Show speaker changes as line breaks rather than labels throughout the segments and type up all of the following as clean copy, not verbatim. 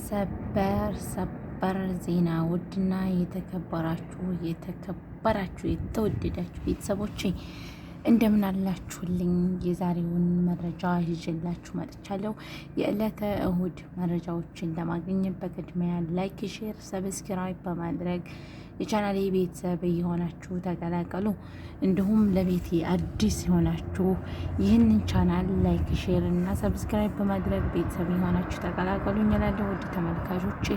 ሰበር ዜና ውድና የተከበራችሁ የተወደዳችሁ ቤተሰቦቼ እንደምን አላችሁልኝ? የዛሬውን መረጃ ይዤላችሁ መጥቻለሁ። የዕለተ እሁድ መረጃዎችን ለማግኘት በቅድሚያ ላይክ፣ ሼር፣ ሰብስክራይብ በማድረግ የቻናሌ ቤተሰብ የሆናችሁ ተቀላቀሉ። እንዲሁም ለቤቴ አዲስ የሆናችሁ ይህንን ቻናል ላይክ፣ ሼር እና ሰብስክራይብ በማድረግ ቤተሰብ የሆናችሁ ተቀላቀሉ እላለሁ። ውድ ተመልካቾቼ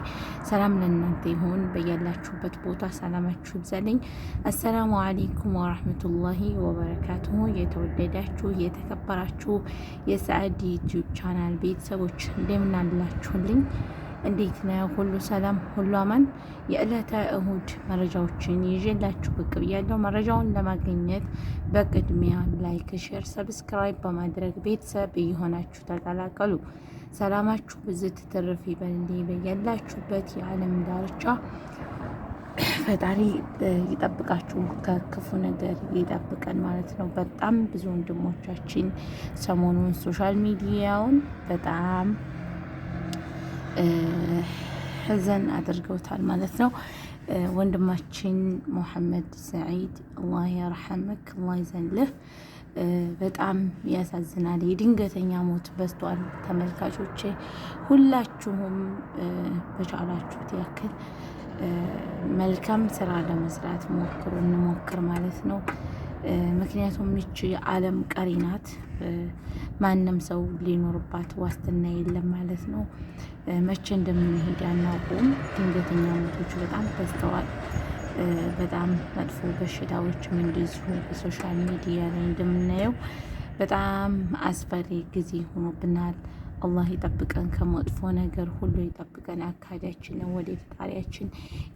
ሰላም ለእናንተ ይሁን። በያላችሁበት ቦታ ሰላማችሁ ይብዛልኝ። አሰላሙ አለይኩም ወራህመቱላሂ ወበረካቱሁ። የተወደዳችሁ የተከበራችሁ የሰዓድ ዩቲዩብ ቻናል ቤተሰቦች እንደምን አላችሁልኝ? እንዴት ነው? ሁሉ ሰላም፣ ሁሉ አማን። የዕለተ እሁድ መረጃዎችን ይዤላችሁ ብቅ ብያለሁ። መረጃውን ለማግኘት በቅድሚያ ላይክ፣ ሼር፣ ሰብስክራይብ በማድረግ ቤተሰብ የሆናችሁ ተቀላቀሉ። ሰላማችሁ ብዝት ትርፍ ይበልልኝ በያላችሁበት የዓለም ዳርቻ። ፈጣሪ ይጠብቃችሁ፣ ከክፉ ነገር ይጠብቀን ማለት ነው። በጣም ብዙ ወንድሞቻችን ሰሞኑን ሶሻል ሚዲያውን በጣም ሐዘን አድርገውታል ማለት ነው። ወንድማችን ሙሐመድ ሰዒድ አላህ ያርሐምክ፣ አላህ ይዘንልህ። በጣም ያሳዝናል። የድንገተኛ ሞት በዝቷል። ተመልካቾቼ ሁላችሁም በቻላችሁት ያክል መልካም ስራ ለመስራት እንሞክር ማለት ነው። ምክንያቱም ይቺ ዓለም ቀሪ ናት። ማንም ሰው ሊኖርባት ዋስትና የለም ማለት ነው። መቼ እንደምንሄድ አናውቁም። ድንገተኛ ሞቶች በጣም በዝተዋል። በጣም መጥፎ በሽታዎችም እንደዚሁ በሶሻል ሚዲያ ላይ እንደምናየው በጣም አስፈሪ ጊዜ ሆኖብናል። አላህ ይጠብቀን፣ ከመጥፎ ነገር ሁሉ ይጠብቀን። አካሄዳችንን ወደ ፈጣሪያችን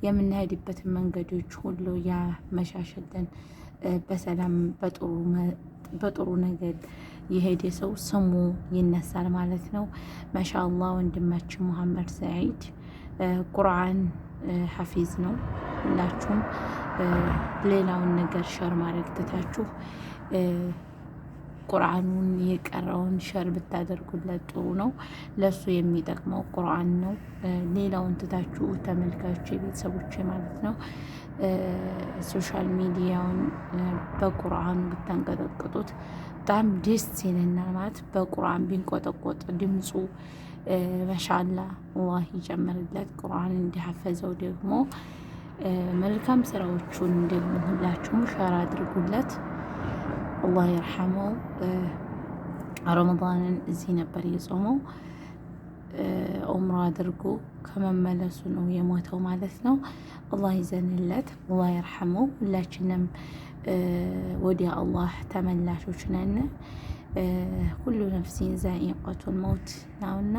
የምንሄድበትን መንገዶች ሁሉ ያመሻሽልን። በሰላም በጥሩ ነገር የሄደ ሰው ስሙ ይነሳል ማለት ነው። ማሻአላህ ወንድማችን ሙሐመድ ሰዒድ ቁርአን ሐፊዝ ነው። ሁላችሁም ሌላውን ነገር ሸር ማድረግ ትታችሁ ቁርአኑን የቀረውን ሸር ብታደርጉለት ጥሩ ነው። ለሱ የሚጠቅመው ቁርአን ነው። ሌላውን ትታችሁ ተመልካቾች ቤተሰቦች ማለት ነው ሶሻል ሚዲያውን በቁርአኑ ብታንቀጠቅጡት በጣም ደስ ይለናል ማለት። በቁርአን ቢንቆጠቆጥ ድምፁ ማሻአላ አላህ ይጨምርለት። ቁርአን እንዲሐፈዘው ደግሞ መልካም ስራዎቹን ደግሞ ሁላችሁም ሸር አድርጉለት። አላህ ይርሐመው። ረመዳንን እዚህ ነበር የጾመው። ዑምራ አድርጎ ከመመለሱ ነው የሞተው ማለት ነው። አላህ ይዘንለት፣ አላህ ይርሐመው። ሁላችንም ወደ አላህ ተመላሾች ነን። ሁሉ ነፍሲን ዛኢቀቱል መውት ነውና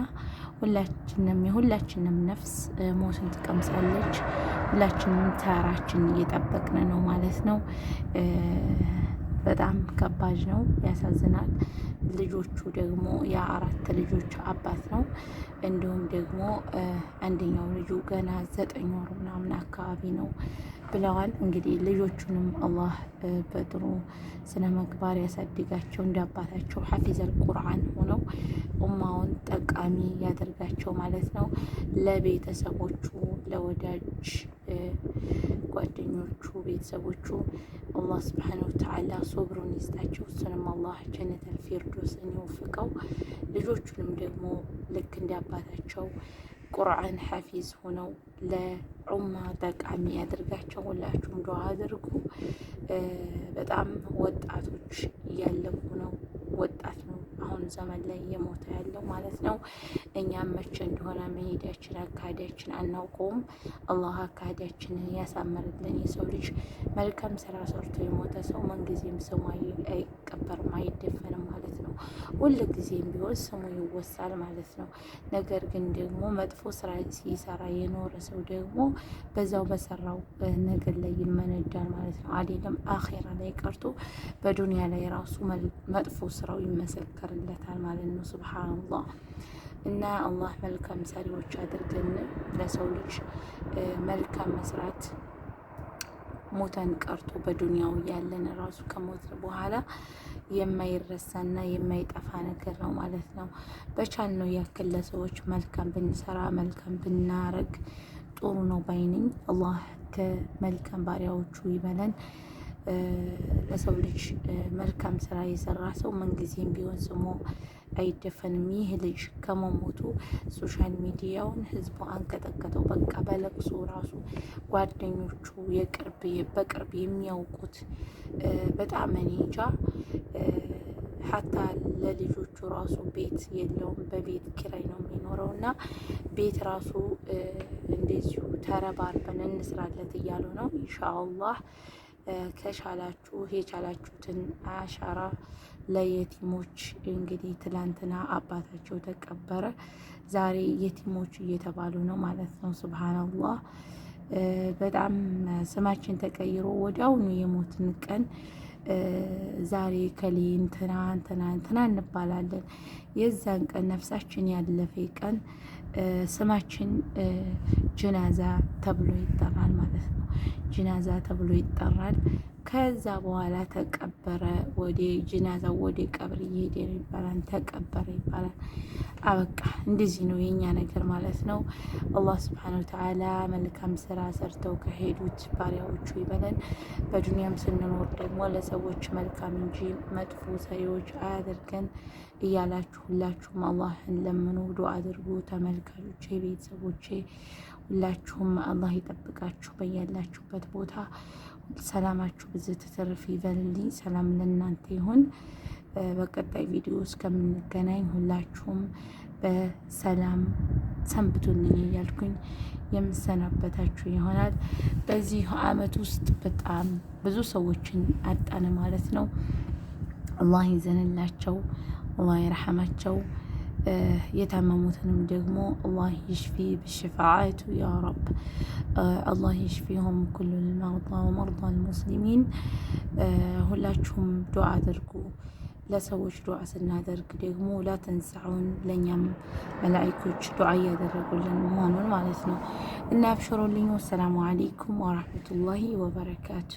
የሁላችንም ነፍስ ሞትን ትቀምሳለች። ሁላችንም ተራችን እየጠበቅን ነው ማለት ነው። በጣም ከባድ ነው፣ ያሳዝናል። ልጆቹ ደግሞ የአራት ልጆች አባት ነው። እንዲሁም ደግሞ አንደኛው ልጁ ገና 9 ወር ምናምን አካባቢ ነው ብለዋል። እንግዲህ ልጆቹንም አላህ በጥሩ ስነ ምግባር ያሳድጋቸው፣ እንደ አባታቸው ሐፊዘል ቁርአን ሆነው ኡማውን ጠቃሚ ያደርጋቸው ማለት ነው። ለቤተሰቦቹ፣ ለወዳጅ ጓደኞቹ፣ ቤተሰቦቹ አላህ ስብሓነሁ ወተዓላ ሶብሩን ይስጣቸው። እሱንም አላህ ጀነተል ፊርዶስን ይወፍቀው። ልጆቹንም ደግሞ ልክ እንደ አባታቸው ቁርአን ሐፊዝ ሆነው ለኡማ ጠቃሚ ያደርጋቸው። ሁላችሁም ዱዓ አድርጉ። በጣም ወጣቶች እያለቁ ነው። ወጣት ነው አሁን ዘመን ላይ እየሞተ ያለው ማለት ነው። እኛም መቼ እንደሆነ መሄዳችን አካሄዳችን አናውቀውም። አላህ አካሄዳችንን ያሳምርልን። የሰው ልጅ መልካም ስራ ሰርቶ የሞተ ሰው ምንጊዜም ስሙ አይቀበርም፣ አይደፈንም ማለት ነው። ሁል ጊዜም ቢሆን ስሙ ይወሳል ማለት ነው። ነገር ግን ደግሞ መጥፎ ስራ ሲሰራ የኖረ ሰው ደግሞ በዛው በሰራው ነገር ላይ ይመነዳል ማለት ነው። አይደለም አኼራ ላይ ቀርቶ በዱንያ ላይ ራሱ መጥፎ ስራው ይመሰከርለታል ማለት ነው። ሱብሃንአላህ። እና አላህ መልካም ሰሪዎች አድርገን ለሰው ልጅ መልካም መስራት ሞተን ቀርቶ በዱንያው ያለን ራሱ ከሞት በኋላ የማይረሳና የማይጠፋ ነገር ነው ማለት ነው። በቻልነው ያክል ለሰዎች መልካም ብንሰራ መልካም ብናረግ ጥሩ ነው ባይነኝ። አላህ ከመልካም ባሪያዎቹ ይበለን። ለሰው ልጅ መልካም ስራ የሰራ ሰው ምንጊዜም ቢሆን ስሙ አይደፈንም። ይህ ልጅ ከመሞቱ ሶሻል ሚዲያውን ህዝቡ አንቀጠቀጠው። በቃ በለቅሶ ራሱ ጓደኞቹ በቅርብ የሚያውቁት በጣም እኔ እንጃ። ሀታ ለልጆቹ ራሱ ቤት የለውም፣ በቤት ኪራይ ነው የሚኖረው እና ቤት ራሱ እንደዚሁ ተረባርበን እንስራለት እያሉ ነው። ኢንሻአላህ ከቻላችሁ የቻላችሁትን አሻራ ለየቲሞች እንግዲህ ትላንትና አባታቸው ተቀበረ፣ ዛሬ የቲሞች እየተባሉ ነው ማለት ነው። ሱብሃንአላህ በጣም ስማችን ተቀይሮ ወዲያውኑ የሞትን ቀን ዛሬ ከሌ እንትና እንባላለን። የዛን ቀን ነፍሳችን ያለፈ ቀን ስማችን ጅናዛ ተብሎ ይጠራል ማለት ነው። ጅናዛ ተብሎ ይጠራል። ከዛ በኋላ ተቀበረ፣ ወደ ጅናዛው ወደ ቀብር እየሄደ ነው ይባላል። ተቀበረ ይባላል። አበቃ። እንደዚህ ነው የኛ ነገር ማለት ነው። አላህ ሱብሓነሁ ወተዓላ መልካም ስራ ሰርተው ከሄዱት ባሪያዎቹ ይበለን። በዱንያም ስንኖር ደግሞ ለሰዎች መልካም እንጂ መጥፎ ሰሪዎች አያደርገን እያላችሁ ሁላችሁም አላህን ለምኑ፣ ዱዓ አድርጉ። ተመልካቾቼ፣ ቤተሰቦቼ ሁላችሁም አላህ ይጠብቃችሁ በያላችሁበት ቦታ። ሰላማችሁ ብዝት ትርፍ ይበልልኝ። ሰላም ለእናንተ ይሁን። በቀጣይ ቪዲዮ እስከምንገናኝ ሁላችሁም በሰላም ሰንብቱልኝ እያልኩኝ የምሰናበታችሁ ይሆናል። በዚህ አመት ውስጥ በጣም ብዙ ሰዎችን አጣን ማለት ነው። አላህ ይዘንላቸው፣ አላህ ይርሐማቸው። የታመሙትንም ደግሞ አላህ ይሽፊ ብሽፋዓቱ ያ ረብ። አላህ ይሽፊሁም ኩሉል መርዳ ወመርዳል ሙስሊሚን። ሁላችሁም ዱዓ አድርጉ። ለሰዎች ዱዓ ስናደርግ ደግሞ ላተንሳዑን፣ ለእኛም መላኢኮች ዱዓ እያደረጉልን መሆኑን ማለት ነው እና አብሽሩልኝ። ወሰላሙ አለይኩም ወራህመቱላሂ ወበረካቱ።